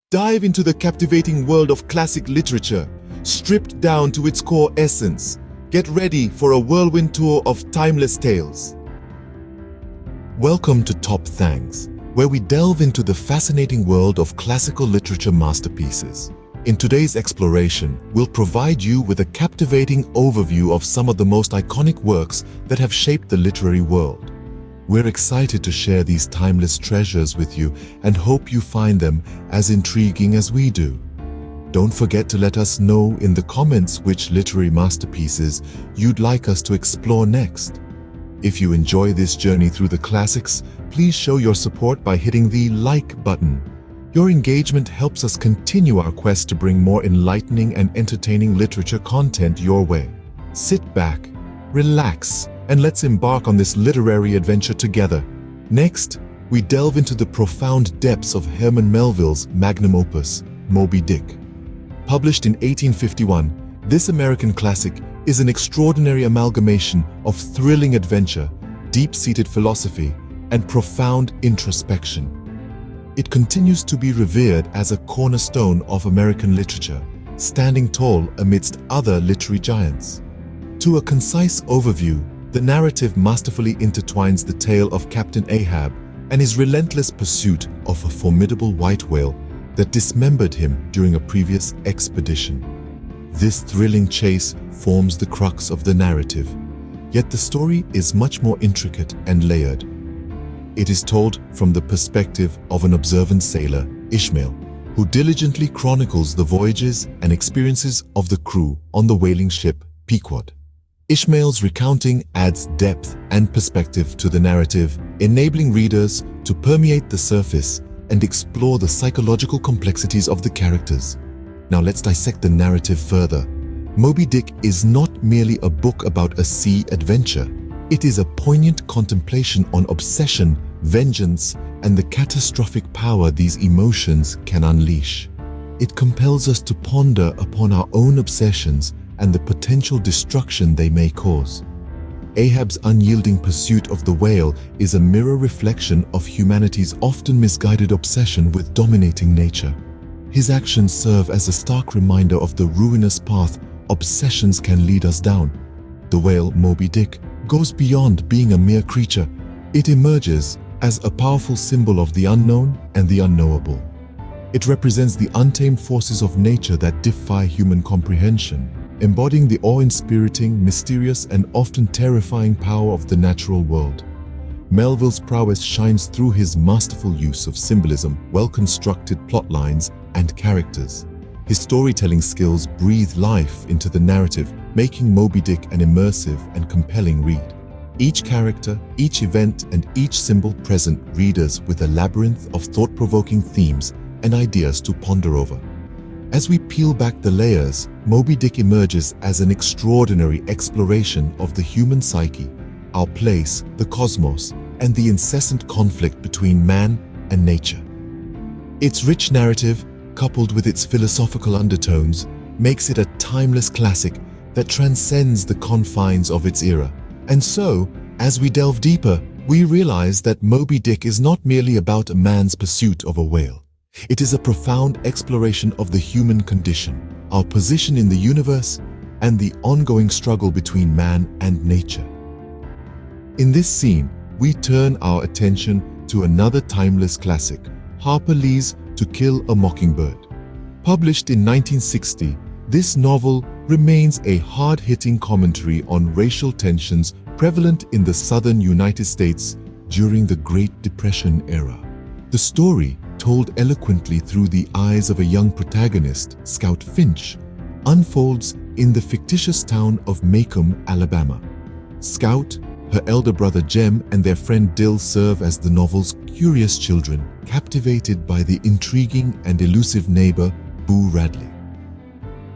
Dive into the captivating world of classic literature, stripped down to its core essence. Get ready for a whirlwind tour of timeless tales. Welcome to Top Thangs, where we delve into the fascinating world of classical literature masterpieces. In today's exploration, we'll provide you with a captivating overview of some of the most iconic works that have shaped the literary world. We're excited to share these timeless treasures with you and hope you find them as intriguing as we do. Don't forget to let us know in the comments which literary masterpieces you'd like us to explore next. If you enjoy this journey through the classics, please show your support by hitting the like button. Your engagement helps us continue our quest to bring more enlightening and entertaining literature content your way. Sit back, relax, and let's embark on this literary adventure together. Next, we delve into the profound depths of Herman Melville's magnum opus, Moby Dick. Published in 1851, this American classic is an extraordinary amalgamation of thrilling adventure, deep-seated philosophy, and profound introspection. It continues to be revered as a cornerstone of American literature, standing tall amidst other literary giants. To a concise overview, the narrative masterfully intertwines the tale of Captain Ahab and his relentless pursuit of a formidable white whale that dismembered him during a previous expedition. This thrilling chase forms the crux of the narrative, yet the story is much more intricate and layered. It is told from the perspective of an observant sailor, Ishmael, who diligently chronicles the voyages and experiences of the crew on the whaling ship Pequod. Ishmael's recounting adds depth and perspective to the narrative, enabling readers to permeate the surface and explore the psychological complexities of the characters. Now let's dissect the narrative further. Moby Dick is not merely a book about a sea adventure. It is a poignant contemplation on obsession, vengeance, and the catastrophic power these emotions can unleash. It compels us to ponder upon our own obsessions and the potential destruction they may cause. Ahab's unyielding pursuit of the whale is a mirror reflection of humanity's often misguided obsession with dominating nature. His actions serve as a stark reminder of the ruinous path obsessions can lead us down. The whale, Moby Dick, goes beyond being a mere creature. It emerges as a powerful symbol of the unknown and the unknowable. It represents the untamed forces of nature that defy human comprehension, embodying the awe-inspiriting, mysterious, and often terrifying power of the natural world. Melville's prowess shines through his masterful use of symbolism, well-constructed plot lines, and characters. His storytelling skills breathe life into the narrative, making Moby Dick an immersive and compelling read. Each character, each event, and each symbol present readers with a labyrinth of thought-provoking themes and ideas to ponder over. As we peel back the layers, Moby Dick emerges as an extraordinary exploration of the human psyche, our place, the cosmos, and the incessant conflict between man and nature. Its rich narrative, coupled with its philosophical undertones, makes it a timeless classic that transcends the confines of its era. And so, as we delve deeper, we realize that Moby Dick is not merely about a man's pursuit of a whale. It is a profound exploration of the human condition, our position in the universe, and the ongoing struggle between man and nature. In this scene, we turn our attention to another timeless classic, Harper Lee's To Kill a Mockingbird. Published in 1960, this novel remains a hard-hitting commentary on racial tensions prevalent in the southern United States during the Great Depression era. The story, told eloquently through the eyes of a young protagonist, Scout Finch, unfolds in the fictitious town of Macomb, Alabama. Scout, her elder brother Jem, and their friend Dill serve as the novel's curious children, captivated by the intriguing and elusive neighbor, Boo Radley.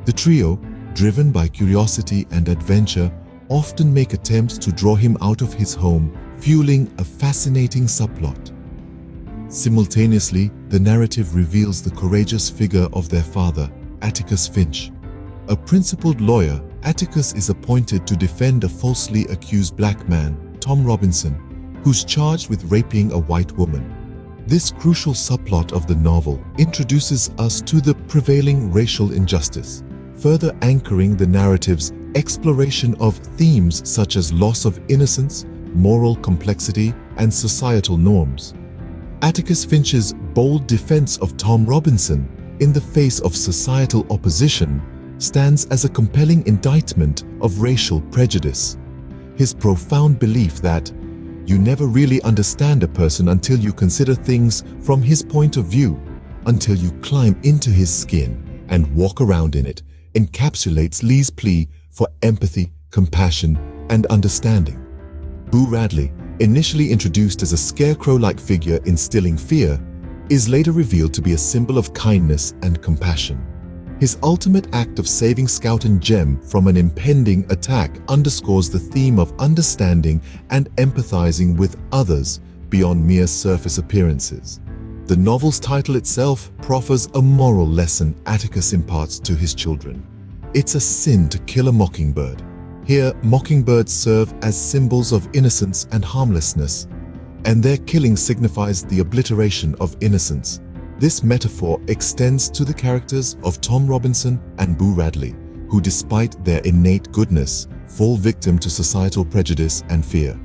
The trio, driven by curiosity and adventure, often make attempts to draw him out of his home, fueling a fascinating subplot. Simultaneously, the narrative reveals the courageous figure of their father, Atticus Finch. A principled lawyer, Atticus is appointed to defend a falsely accused black man, Tom Robinson, who's charged with raping a white woman. This crucial subplot of the novel introduces us to the prevailing racial injustice, further anchoring the narrative's exploration of themes such as loss of innocence, moral complexity, and societal norms. Atticus Finch's bold defense of Tom Robinson in the face of societal opposition stands as a compelling indictment of racial prejudice. His profound belief that you never really understand a person until you consider things from his point of view, until you climb into his skin and walk around in it, encapsulates Lee's plea for empathy, compassion, and understanding. Boo Radley, initially introduced as a scarecrow-like figure instilling fear, is later revealed to be a symbol of kindness and compassion. His ultimate act of saving Scout and Jem from an impending attack underscores the theme of understanding and empathizing with others beyond mere surface appearances. The novel's title itself proffers a moral lesson Atticus imparts to his children. It's a sin to kill a mockingbird. Here, mockingbirds serve as symbols of innocence and harmlessness, and their killing signifies the obliteration of innocence. This metaphor extends to the characters of Tom Robinson and Boo Radley, who despite their innate goodness, fall victim to societal prejudice and fear.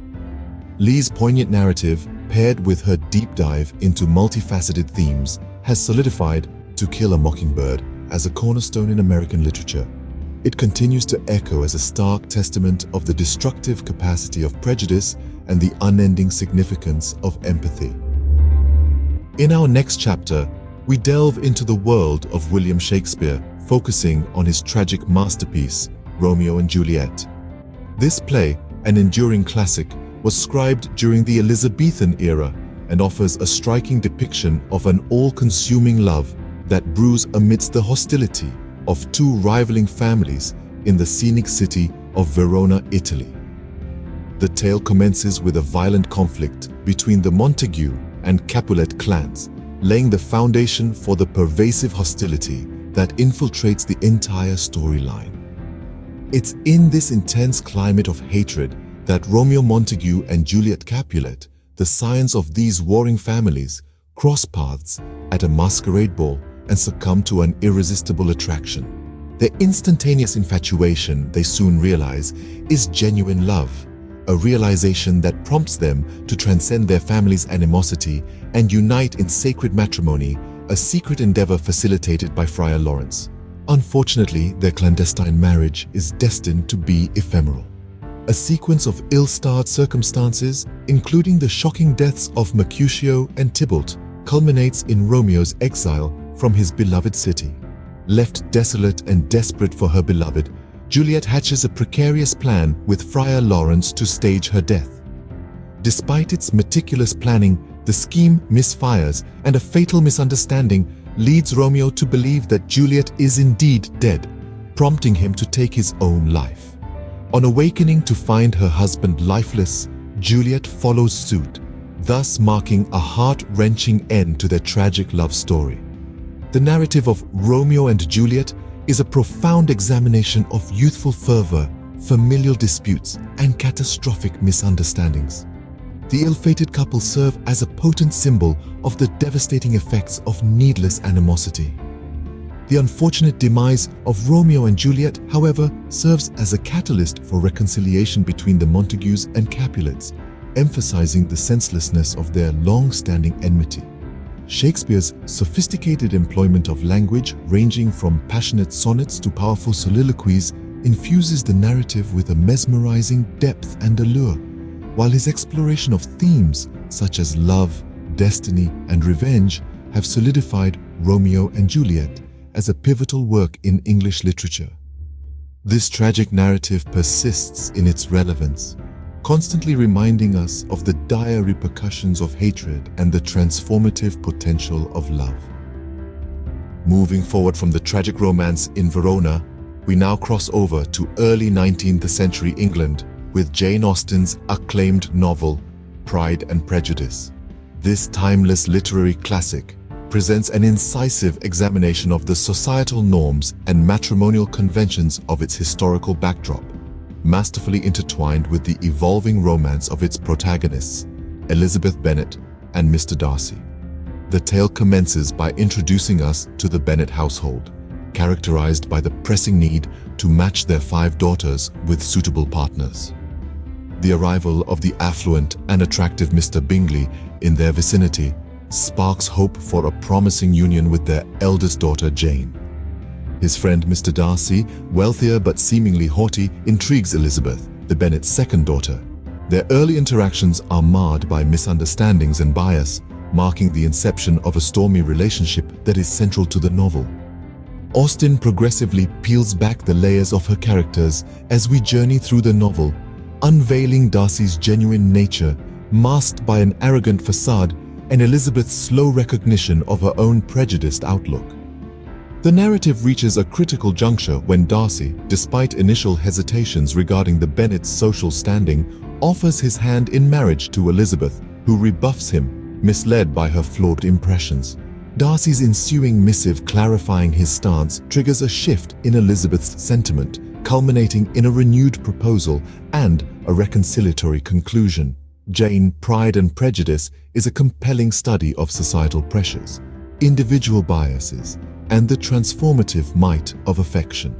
Lee's poignant narrative, paired with her deep dive into multifaceted themes, has solidified To Kill a Mockingbird as a cornerstone in American literature. It continues to echo as a stark testament of the destructive capacity of prejudice and the unending significance of empathy. In our next chapter, we delve into the world of William Shakespeare, focusing on his tragic masterpiece, Romeo and Juliet. This play, an enduring classic, was scribed during the Elizabethan era and offers a striking depiction of an all-consuming love that brews amidst the hostility of two rivaling families in the scenic city of Verona, Italy. The tale commences with a violent conflict between the Montague and Capulet clans, laying the foundation for the pervasive hostility that infiltrates the entire storyline. It's in this intense climate of hatred that Romeo Montague and Juliet Capulet, the scions of these warring families, cross paths at a masquerade ball and succumb to an irresistible attraction. Their instantaneous infatuation, they soon realize, is genuine love, a realization that prompts them to transcend their family's animosity and unite in sacred matrimony, a secret endeavor facilitated by Friar Lawrence. Unfortunately, their clandestine marriage is destined to be ephemeral. A sequence of ill-starred circumstances, including the shocking deaths of Mercutio and Tybalt, culminates in Romeo's exile from his beloved city. Left desolate and desperate for her beloved, Juliet hatches a precarious plan with Friar Lawrence to stage her death. Despite its meticulous planning, the scheme misfires, and a fatal misunderstanding leads Romeo to believe that Juliet is indeed dead, prompting him to take his own life. On awakening to find her husband lifeless, Juliet follows suit, thus marking a heart-wrenching end to their tragic love story. The narrative of Romeo and Juliet is a profound examination of youthful fervor, familial disputes, and catastrophic misunderstandings. The ill-fated couple serve as a potent symbol of the devastating effects of needless animosity. The unfortunate demise of Romeo and Juliet, however, serves as a catalyst for reconciliation between the Montagues and Capulets, emphasizing the senselessness of their long-standing enmity. Shakespeare's sophisticated employment of language, ranging from passionate sonnets to powerful soliloquies, infuses the narrative with a mesmerizing depth and allure, while his exploration of themes such as love, destiny, and revenge have solidified Romeo and Juliet as a pivotal work in English literature. This tragic narrative persists in its relevance, constantly reminding us of the dire repercussions of hatred and the transformative potential of love. Moving forward from the tragic romance in Verona, we now cross over to early 19th century England with Jane Austen's acclaimed novel, Pride and Prejudice. This timeless literary classic presents an incisive examination of the societal norms and matrimonial conventions of its historical backdrop, masterfully intertwined with the evolving romance of its protagonists, Elizabeth Bennet and Mr. Darcy. The tale commences by introducing us to the Bennet household, characterized by the pressing need to match their 5 daughters with suitable partners. The arrival of the affluent and attractive Mr. Bingley in their vicinity sparks hope for a promising union with their eldest daughter, Jane. His friend Mr. Darcy, wealthier but seemingly haughty, intrigues Elizabeth, the Bennet's second daughter. Their early interactions are marred by misunderstandings and bias, marking the inception of a stormy relationship that is central to the novel. Austen progressively peels back the layers of her characters as we journey through the novel, unveiling Darcy's genuine nature, masked by an arrogant facade, and Elizabeth's slow recognition of her own prejudiced outlook. The narrative reaches a critical juncture when Darcy, despite initial hesitations regarding the Bennets' social standing, offers his hand in marriage to Elizabeth, who rebuffs him, misled by her flawed impressions. Darcy's ensuing missive clarifying his stance triggers a shift in Elizabeth's sentiment, culminating in a renewed proposal and a reconciliatory conclusion. Jane, Pride and Prejudice is a compelling study of societal pressures, individual biases, and the transformative might of affection.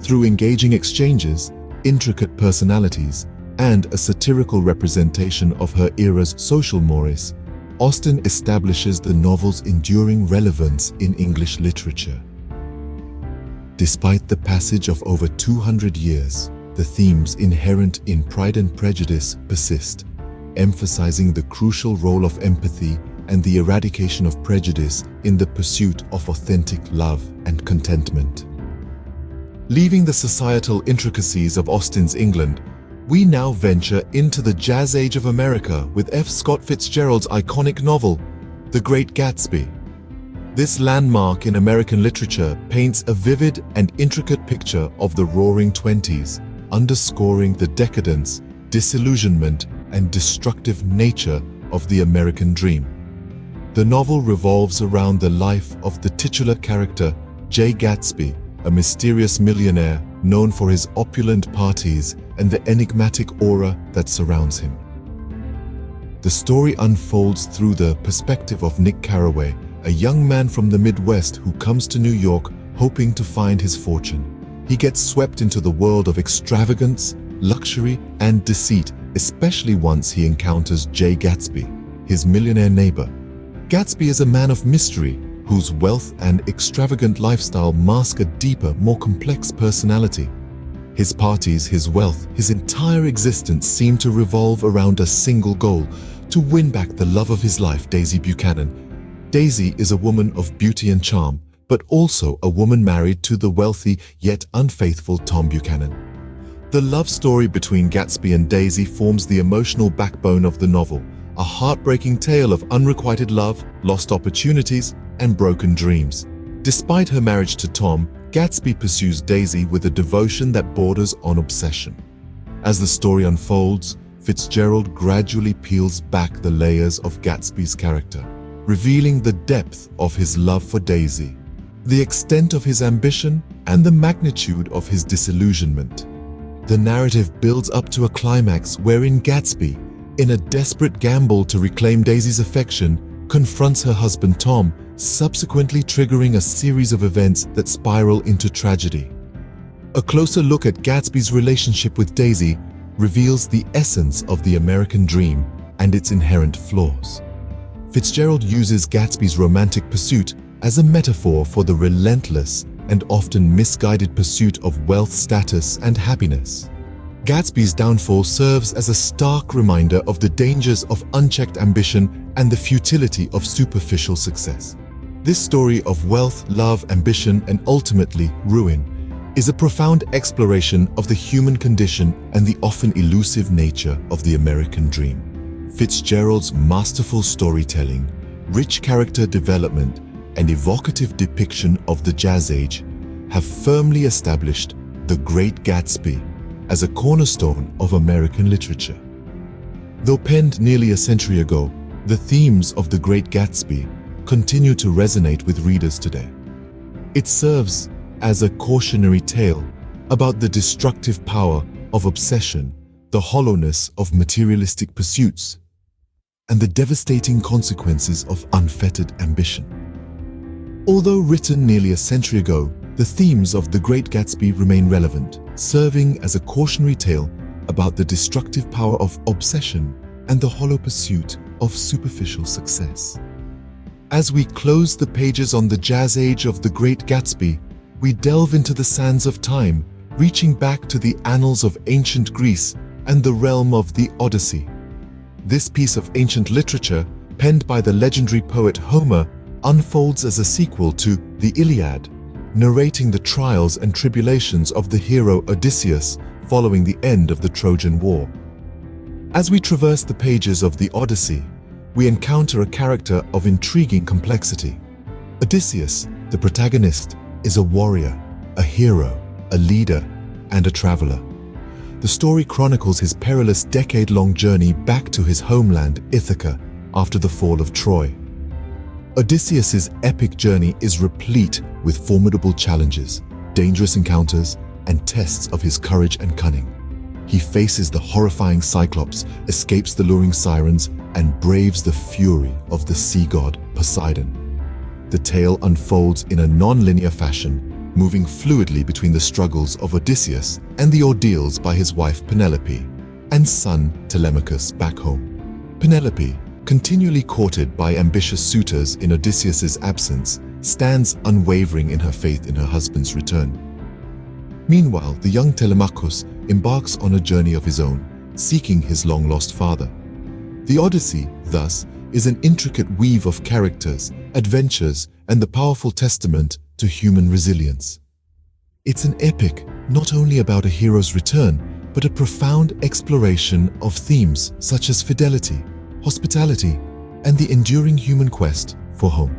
Through engaging exchanges, intricate personalities, and a satirical representation of her era's social mores, Austen establishes the novel's enduring relevance in English literature. Despite the passage of over 200 years, the themes inherent in Pride and Prejudice persist, emphasizing the crucial role of empathy and the eradication of prejudice in the pursuit of authentic love and contentment. Leaving the societal intricacies of Austen's England, we now venture into the jazz age of America with F. Scott Fitzgerald's iconic novel, The Great Gatsby. This landmark in American literature paints a vivid and intricate picture of the Roaring Twenties, underscoring the decadence, disillusionment, and destructive nature of the American dream. The novel revolves around the life of the titular character, J. Gatsby, a mysterious millionaire known for his opulent parties and the enigmatic aura that surrounds him. The story unfolds through the perspective of Nick Carraway, a young man from the Midwest who comes to New York hoping to find his fortune. He gets swept into the world of extravagance, luxury, and deceit, especially once he encounters J. Gatsby, his millionaire neighbor. Gatsby is a man of mystery, whose wealth and extravagant lifestyle mask a deeper, more complex personality. His parties, his wealth, his entire existence seem to revolve around a single goal: to win back the love of his life, Daisy Buchanan. Daisy is a woman of beauty and charm, but also a woman married to the wealthy yet unfaithful Tom Buchanan. The love story between Gatsby and Daisy forms the emotional backbone of the novel, a heartbreaking tale of unrequited love, lost opportunities, and broken dreams. Despite her marriage to Tom, Gatsby pursues Daisy with a devotion that borders on obsession. As the story unfolds, Fitzgerald gradually peels back the layers of Gatsby's character, revealing the depth of his love for Daisy, the extent of his ambition, and the magnitude of his disillusionment. The narrative builds up to a climax wherein Gatsby, in a desperate gamble to reclaim Daisy's affection, confronts her husband Tom, subsequently triggering a series of events that spiral into tragedy. A closer look at Gatsby's relationship with Daisy reveals the essence of the American dream and its inherent flaws. Fitzgerald uses Gatsby's romantic pursuit as a metaphor for the relentless and often misguided pursuit of wealth, status, and happiness. Gatsby's downfall serves as a stark reminder of the dangers of unchecked ambition and the futility of superficial success. This story of wealth, love, ambition, and ultimately ruin is a profound exploration of the human condition and the often elusive nature of the American dream. Fitzgerald's masterful storytelling, rich character development, and evocative depiction of the Jazz Age have firmly established The Great Gatsby as a cornerstone of American literature. Though penned nearly a century ago, the themes of The Great Gatsby continue to resonate with readers today. It serves as a cautionary tale about the destructive power of obsession, the hollowness of materialistic pursuits, and the devastating consequences of unfettered ambition. Although written nearly a century ago, the themes of The Great Gatsby remain relevant, serving as a cautionary tale about the destructive power of obsession and the hollow pursuit of superficial success. As we close the pages on the jazz age of The Great Gatsby, we delve into the sands of time, reaching back to the annals of ancient Greece and the realm of the Odyssey. This piece of ancient literature, penned by the legendary poet Homer, unfolds as a sequel to the Iliad, narrating the trials and tribulations of the hero Odysseus following the end of the Trojan War. As we traverse the pages of the Odyssey, we encounter a character of intriguing complexity. Odysseus, the protagonist, is a warrior, a hero, a leader, and a traveler. The story chronicles his perilous decade-long journey back to his homeland, Ithaca, after the fall of Troy. Odysseus's epic journey is replete with formidable challenges, dangerous encounters, and tests of his courage and cunning. He faces the horrifying Cyclops, escapes the luring sirens, and braves the fury of the sea god Poseidon. The tale unfolds in a non-linear fashion, moving fluidly between the struggles of Odysseus and the ordeals by his wife Penelope and son Telemachus back home. Penelope, continually courted by ambitious suitors in Odysseus's absence, stands unwavering in her faith in her husband's return. Meanwhile, the young Telemachus embarks on a journey of his own, seeking his long-lost father. The Odyssey, thus, is an intricate weave of characters, adventures, and the powerful testament to human resilience. It's an epic not only about a hero's return, but a profound exploration of themes such as fidelity, hospitality, and the enduring human quest for home.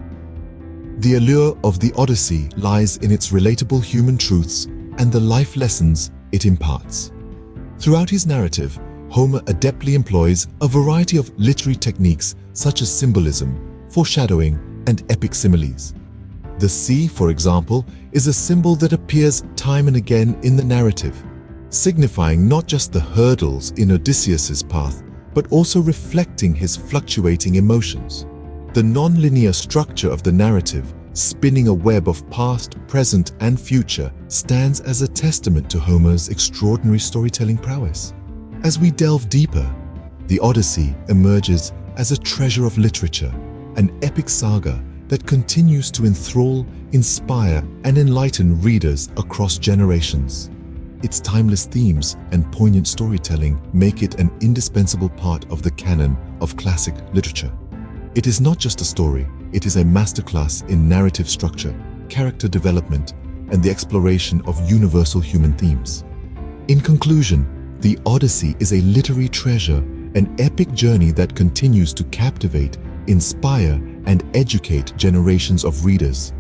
The allure of the Odyssey lies in its relatable human truths and the life lessons it imparts. Throughout his narrative, Homer adeptly employs a variety of literary techniques such as symbolism, foreshadowing, and epic similes. The sea, for example, is a symbol that appears time and again in the narrative, signifying not just the hurdles in Odysseus's path, but also reflecting his fluctuating emotions. The non-linear structure of the narrative, spinning a web of past, present, and future, stands as a testament to Homer's extraordinary storytelling prowess. As we delve deeper, the Odyssey emerges as a treasure of literature, an epic saga that continues to enthrall, inspire, and enlighten readers across generations. Its timeless themes and poignant storytelling make it an indispensable part of the canon of classic literature. It is not just a story, it is a masterclass in narrative structure, character development, and the exploration of universal human themes. In conclusion, the Odyssey is a literary treasure, an epic journey that continues to captivate, inspire, and educate generations of readers.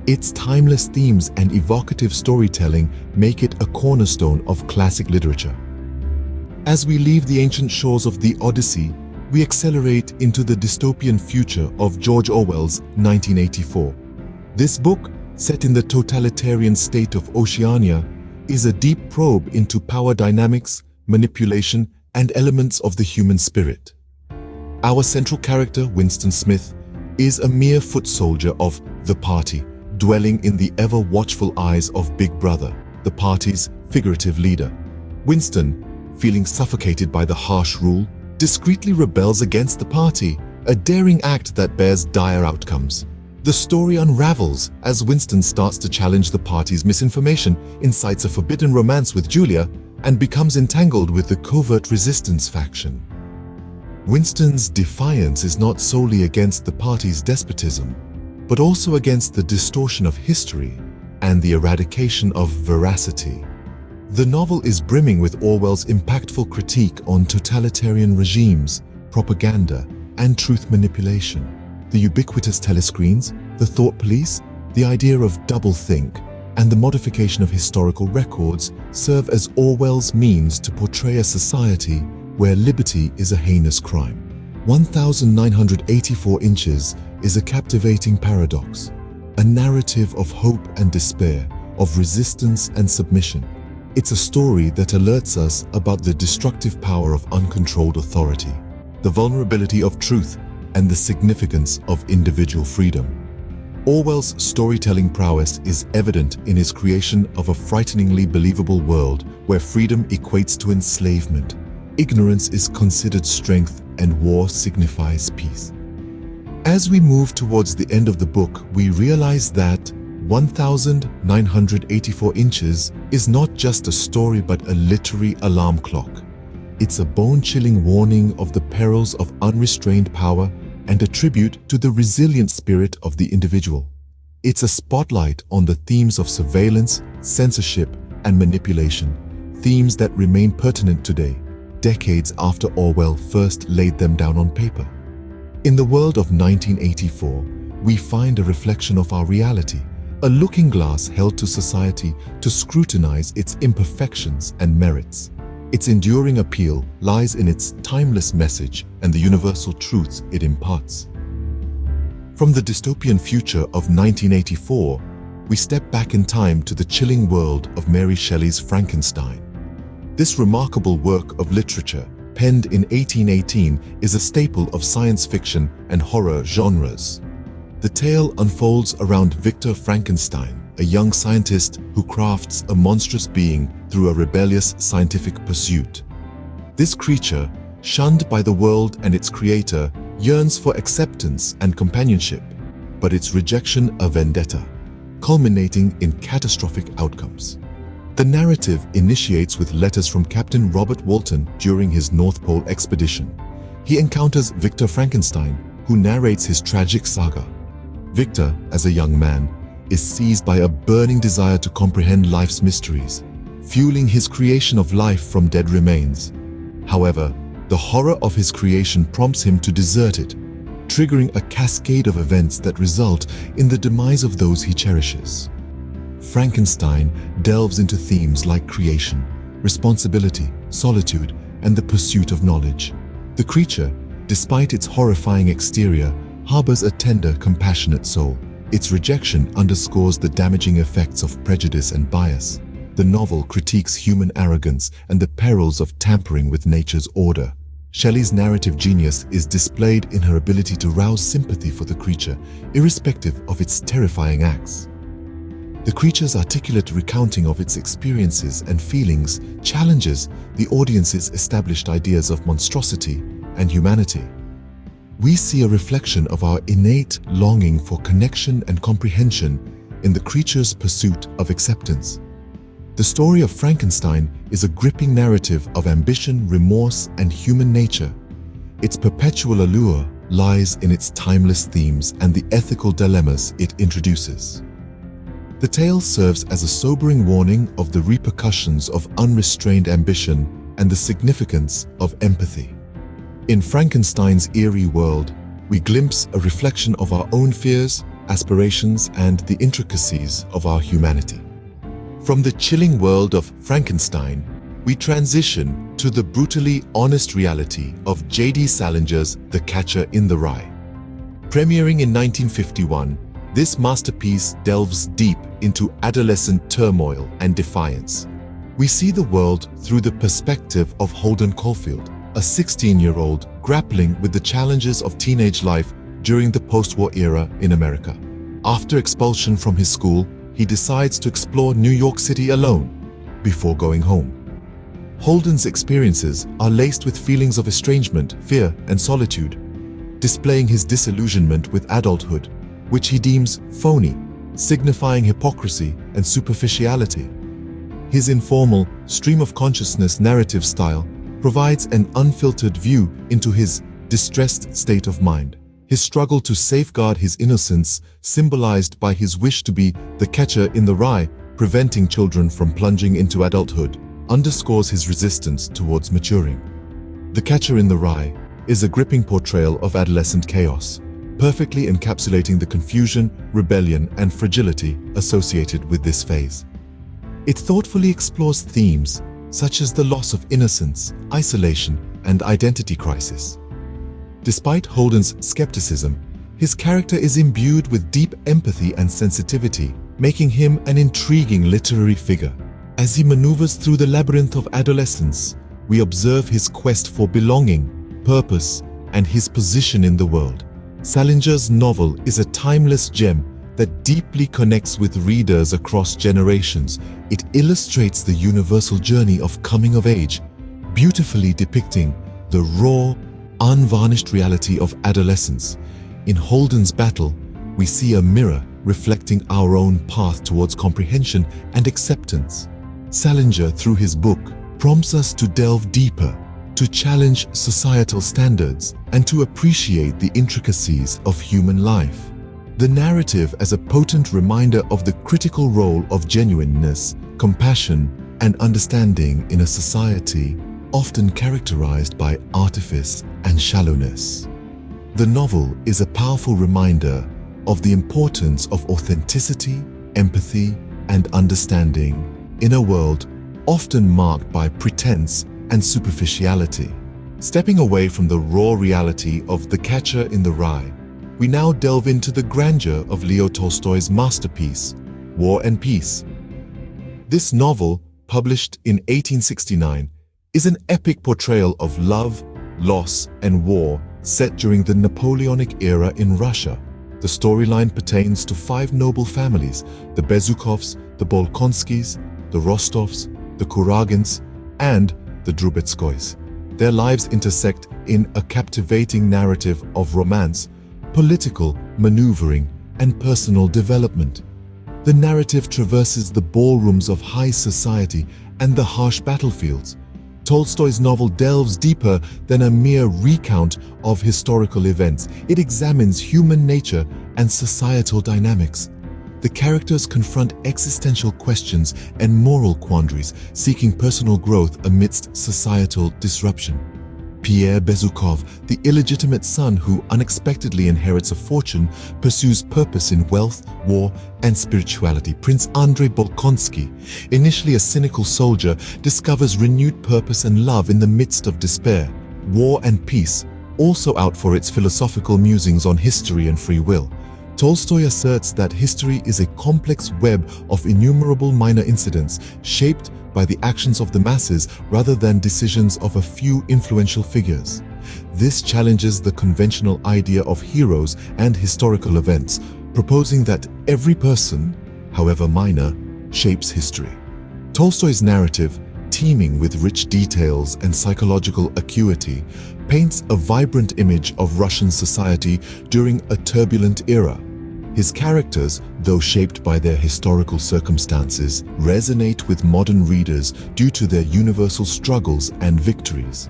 Its timeless themes and evocative storytelling make it a cornerstone of classic literature. As we leave the ancient shores of the Odyssey, we accelerate into the dystopian future of George Orwell's 1984. This book, set in the totalitarian state of Oceania, is a deep probe into power dynamics, manipulation, and elements of the human spirit. Our central character, Winston Smith, is a mere foot soldier of the party, dwelling in the ever-watchful eyes of Big Brother, the party's figurative leader. Winston, feeling suffocated by the harsh rule, discreetly rebels against the party, a daring act that bears dire outcomes. The story unravels as Winston starts to challenge the party's misinformation, incites a forbidden romance with Juliet, and becomes entangled with the covert resistance faction. Winston's defiance is not solely against the party's despotism, but also against the distortion of history and the eradication of veracity. The novel is brimming with Orwell's impactful critique on totalitarian regimes, propaganda, and truth manipulation. The ubiquitous telescreens, the thought police, the idea of doublethink, and the modification of historical records serve as Orwell's means to portray a society where liberty is a heinous crime. 1984 Inches is a captivating paradox, a narrative of hope and despair, of resistance and submission. It's a story that alerts us about the destructive power of uncontrolled authority. the vulnerability of truth, and the significance of individual freedom. Orwell's storytelling prowess is evident in his creation of a frighteningly believable world where freedom equates to enslavement, ignorance is considered strength, and war signifies peace. As we move towards the end of the book, we realize that 1984 inches is not just a story but a literary alarm clock. It's a bone-chilling warning of the perils of unrestrained power and a tribute to the resilient spirit of the individual. It's a spotlight on the themes of surveillance, censorship, and manipulation, themes that remain pertinent today, decades after Orwell first laid them down on paper. In the world of 1984, we find a reflection of our reality, a looking glass held to society to scrutinize its imperfections and merits. Its enduring appeal lies in its timeless message and the universal truths it imparts. From the dystopian future of 1984, we step back in time to the chilling world of Mary Shelley's Frankenstein. This remarkable work of literature, penned in 1818, is a staple of science fiction and horror genres. The tale unfolds around Victor Frankenstein, a young scientist who crafts a monstrous being through a rebellious scientific pursuit. This creature, shunned by the world and its creator, yearns for acceptance and companionship, but its rejection a vendetta, culminating in catastrophic outcomes. The narrative initiates with letters from Captain Robert Walton during his North Pole expedition. He encounters Victor Frankenstein, who narrates his tragic saga. Victor, as a young man, is seized by a burning desire to comprehend life's mysteries, fueling his creation of life from dead remains. However, the horror of his creation prompts him to desert it, triggering a cascade of events that result in the demise of those he cherishes. Frankenstein delves into themes like creation, responsibility, solitude, and the pursuit of knowledge. The creature, despite its horrifying exterior, harbors a tender, compassionate soul. Its rejection underscores the damaging effects of prejudice and bias. The novel critiques human arrogance and the perils of tampering with nature's order. Shelley's narrative genius is displayed in her ability to rouse sympathy for the creature, irrespective of its terrifying acts. The creature's articulate recounting of its experiences and feelings challenges the audience's established ideas of monstrosity and humanity. We see a reflection of our innate longing for connection and comprehension in the creature's pursuit of acceptance. The story of Frankenstein is a gripping narrative of ambition, remorse, and human nature. Its perpetual allure lies in its timeless themes and the ethical dilemmas it introduces. The tale serves as a sobering warning of the repercussions of unrestrained ambition and the significance of empathy. In Frankenstein's eerie world, we glimpse a reflection of our own fears, aspirations, and the intricacies of our humanity. From the chilling world of Frankenstein, we transition to the brutally honest reality of J.D. Salinger's The Catcher in the Rye. Premiering in 1951, this masterpiece delves deep into adolescent turmoil and defiance. We see the world through the perspective of Holden Caulfield, a 16-year-old grappling with the challenges of teenage life during the post-war era in America. After expulsion from his school, he decides to explore New York City alone before going home. Holden's experiences are laced with feelings of estrangement, fear, and solitude, displaying his disillusionment with adulthood, which he deems phony, signifying hypocrisy and superficiality. His informal, stream-of-consciousness narrative style provides an unfiltered view into his distressed state of mind. His struggle to safeguard his innocence, symbolized by his wish to be the catcher in the rye, preventing children from plunging into adulthood, underscores his resistance towards maturing. The Catcher in the Rye is a gripping portrayal of adolescent chaos, perfectly encapsulating the confusion, rebellion, and fragility associated with this phase. It thoughtfully explores themes such as the loss of innocence, isolation, and identity crisis. Despite Holden's skepticism, his character is imbued with deep empathy and sensitivity, making him an intriguing literary figure. As he maneuvers through the labyrinth of adolescence, we observe his quest for belonging, purpose, and his position in the world. Salinger's novel is a timeless gem that deeply connects with readers across generations. It illustrates the universal journey of coming of age, beautifully depicting the raw, unvarnished reality of adolescence. In Holden's Battle, we see a mirror reflecting our own path towards comprehension and acceptance. Salinger, through his book, prompts us to delve deeper, to challenge societal standards, and to appreciate the intricacies of human life. The narrative as a potent reminder of the critical role of genuineness, compassion, and understanding in a society often characterized by artifice and shallowness. The novel is a powerful reminder of the importance of authenticity, empathy, and understanding in a world often marked by pretense and superficiality. Stepping away from the raw reality of The Catcher in the Rye, we now delve into the grandeur of Leo Tolstoy's masterpiece, War and Peace. This novel, published in 1869, is an epic portrayal of love, loss, and war set during the Napoleonic era in Russia. The storyline pertains to 5 noble families: the Bezukovs, the Bolkonskis, the Rostovs, the Kuragins, and the Drubetskoys. Their lives intersect in a captivating narrative of romance, political maneuvering, and personal development. The narrative traverses the ballrooms of high society and the harsh battlefields. Tolstoy's novel delves deeper than a mere recount of historical events. It examines human nature and societal dynamics. The characters confront existential questions and moral quandaries, seeking personal growth amidst societal disruption. Pierre Bezukov, the illegitimate son who unexpectedly inherits a fortune, pursues purpose in wealth, war, and spirituality. Prince Andrei Bolkonsky, initially a cynical soldier, discovers renewed purpose and love in the midst of despair. War and Peace, also out for its philosophical musings on history and free will. Tolstoy asserts that history is a complex web of innumerable minor incidents shaped by the actions of the masses rather than decisions of a few influential figures. This challenges the conventional idea of heroes and historical events, proposing that every person, however minor, shapes history. Tolstoy's narrative, teeming with rich details and psychological acuity, paints a vibrant image of Russian society during a turbulent era. His characters, though shaped by their historical circumstances, resonate with modern readers due to their universal struggles and victories.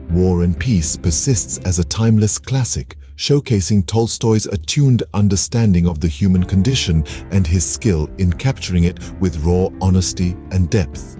War and Peace persists as a timeless classic, showcasing Tolstoy's attuned understanding of the human condition and his skill in capturing it with raw honesty and depth.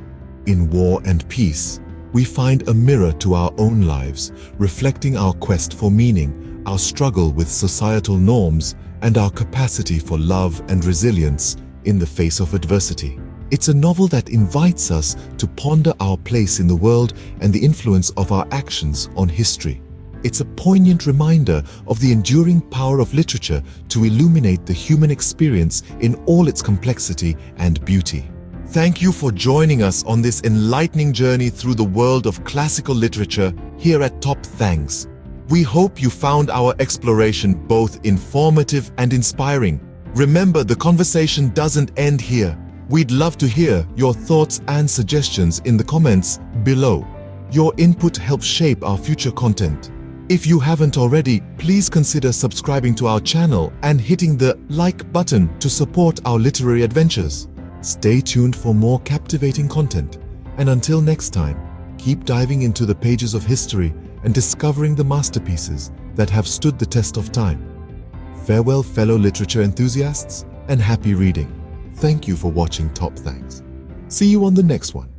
In War and Peace, we find a mirror to our own lives, reflecting our quest for meaning, our struggle with societal norms, and our capacity for love and resilience in the face of adversity. It's a novel that invites us to ponder our place in the world and the influence of our actions on history. It's a poignant reminder of the enduring power of literature to illuminate the human experience in all its complexity and beauty. Thank you for joining us on this enlightening journey through the world of classical literature here at Top Thangs. We hope you found our exploration both informative and inspiring. Remember, the conversation doesn't end here. We'd love to hear your thoughts and suggestions in the comments below. Your input helps shape our future content. If you haven't already, please consider subscribing to our channel and hitting the like button to support our literary adventures. Stay tuned for more captivating content. And until next time, keep diving into the pages of history and discovering the masterpieces that have stood the test of time. Farewell, fellow literature enthusiasts, and happy reading. Thank you for watching Top Thangs. See you on the next one.